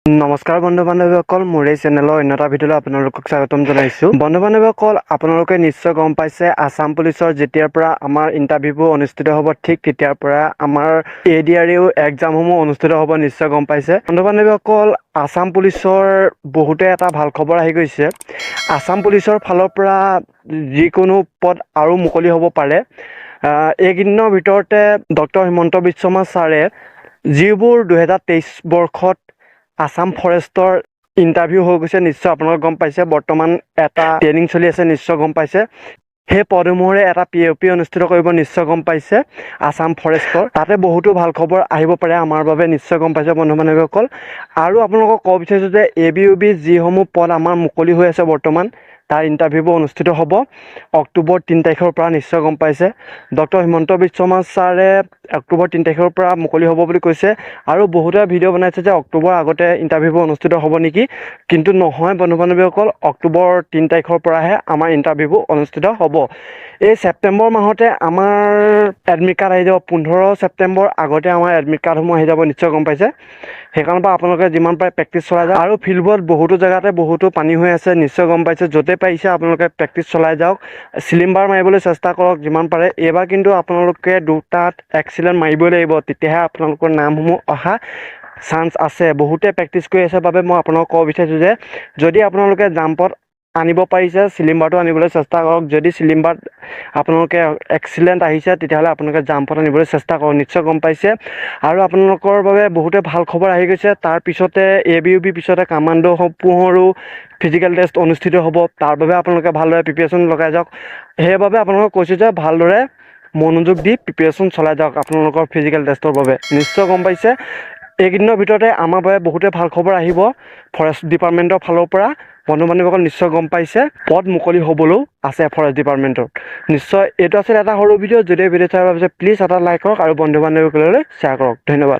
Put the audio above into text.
নমস্কাৰ বন্ধু বান্ধৱীসকল, মোৰ এই চেনেলৰ অন্য এটা ভিডিঅ'লৈ আপোনালোকক স্বাগতম জনাইছোঁ। বন্ধু বান্ধৱীসকল, আপোনালোকে নিশ্চয় গম পাইছে আসাম পুলিচৰ যেতিয়াৰ পৰা আমাৰ ইণ্টাৰভিউবোৰ অনুষ্ঠিত হ'ব, ঠিক তেতিয়াৰ পৰা আমাৰ ADRE এক্সামসমূহ অনুষ্ঠিত হ'ব নিশ্চয় গম পাইছে। বন্ধু বান্ধৱীসকল, আসাম পুলিচৰ বহুতে এটা ভাল খবৰ আহি গৈছে। আসাম পুলিচৰ ফালৰ পৰা যিকোনো পদ আৰু মুকলি হ'ব পাৰে। এইকেইদিনৰ ভিতৰতে ডক্টৰ হিমন্ত বিশ্ব শৰ্মা ছাৰে যিবোৰ 2023 বৰ্ষত আসাম ফৰেষ্টৰ ইণ্টাৰভিউ হৈ গৈছে, নিশ্চয় আপোনালোকে গম পাইছে। বৰ্তমান এটা ট্ৰেইনিং চলি আছে, নিশ্চয় গম পাইছে। সেই পদসমূহৰে এটা POP অনুষ্ঠিত কৰিব, নিশ্চয় গম পাইছে আসাম ফৰেষ্টৰ। তাতে বহুতো ভাল খবৰ আহিব পাৰে আমাৰ বাবে, নিশ্চয় গম পাইছে বন্ধু বান্ধৱীসকল। আৰু আপোনালোকক ক'ব বিচাৰিছোঁ যে ABUB যিসমূহ পদ আমাৰ মুকলি হৈ আছে বৰ্তমান, তাৰ ইণ্টাৰভিউবোৰ অনুষ্ঠিত হ'ব অক্টোবৰ 3 তাৰিখৰ পৰা, নিশ্চয় গম পাইছে। ডক্টৰ হিমন্ত বিশ্ব শৰ্মা ছাৰে অক্টোবৰ 3 তাৰিখৰ পৰা মুকলি হ'ব বুলি কৈছে। আৰু বহুতে ভিডিঅ' বনাইছে যে অক্টোবৰ আগতে ইণ্টাৰভিউবোৰ অনুষ্ঠিত হ'ব নেকি, কিন্তু নহয় বন্ধু বান্ধৱীসকল, অক্টোবৰ 3 তাৰিখৰ পৰাহে আমাৰ ইণ্টাৰভিউবোৰ অনুষ্ঠিত হ'ব। এই ছেপ্টেম্বৰ মাহতে আমাৰ এডমিট কাৰ্ড আহি যাব, 15 ছেপ্টেম্বৰ আগতে আমাৰ এডমিট কাৰ্ডসমূহ আহি যাব, নিশ্চয় গম পাইছে। সেইকাৰণৰ পৰা আপোনালোকে যিমান পাৰে প্ৰেক্টিছ চলাই যাওক। আৰু ফিল্ডবোৰত বহুতো জেগাতে বহুতো পানী হৈ আছে, নিশ্চয় গম পাইছে। য'তে পাৰিছে আপোনালোকে প্ৰেক্টিছ চলাই যাওক, চিলিম্বাৰ মাৰিবলৈ চেষ্টা কৰক যিমান পাৰে। এইবাৰ কিন্তু আপোনালোকে দুটাত এক্সিলেণ্ট মাৰিবই লাগিব, তেতিয়াহে আপোনালোকৰ নামসমূহ অহা চান্স আছে। বহুতে প্ৰেক্টিছ কৰি আছে বাবে মই আপোনালোকক ক'ব বিচাৰিছোঁ যে যদি আপোনালোকে জাম্পত আনিব পাৰিছে, চিলিম্বাৰটো আনিবলৈ চেষ্টা কৰক। যদি চিলিম্বাৰত আপোনালোকে এক্সিলেণ্ট আহিছে, তেতিয়াহ'লে আপোনালোকে জাম্পত আনিবলৈ চেষ্টা কৰক, নিশ্চয় গম পাইছে। আৰু আপোনালোকৰ বাবে বহুতে ভাল খবৰ আহি গৈছে। তাৰ পিছতে ABUB পিছতে কামাণ্ডোসমূহৰো ফিজিকেল টেষ্ট অনুষ্ঠিত হ'ব। তাৰ বাবে আপোনালোকে ভালদৰে প্ৰিপেৰেশ্যন লগাই যাওক। সেইবাবে আপোনালোকক কৈছোঁ যে ভালদৰে মনোযোগ দি প্ৰিপেৰেশ্যন চলাই যাওক আপোনালোকৰ ফিজিকেল টেষ্টৰ বাবে, নিশ্চয় গম পাইছে। এইকেইদিনৰ ভিতৰতে আমাৰ বাবে বহুতে ভাল খবৰ আহিব ফৰেষ্ট ডিপাৰ্টমেণ্টৰ ফালৰ পৰা। বন্ধু বান্ধৱীসকল, নিশ্চয় গম পাইছে পদ মুকলি হ'বলৈও আছে ফৰেষ্ট ডিপাৰ্টমেণ্টত। নিশ্চয় এইটো আছিল এটা সৰু ভিডিঅ'। যদি ভিডিঅ' চাই ভাল পাইছে প্লিজ এটা লাইক কৰক আৰু বন্ধু বান্ধৱীসকললৈ শ্বেয়াৰ কৰক। ধন্যবাদ।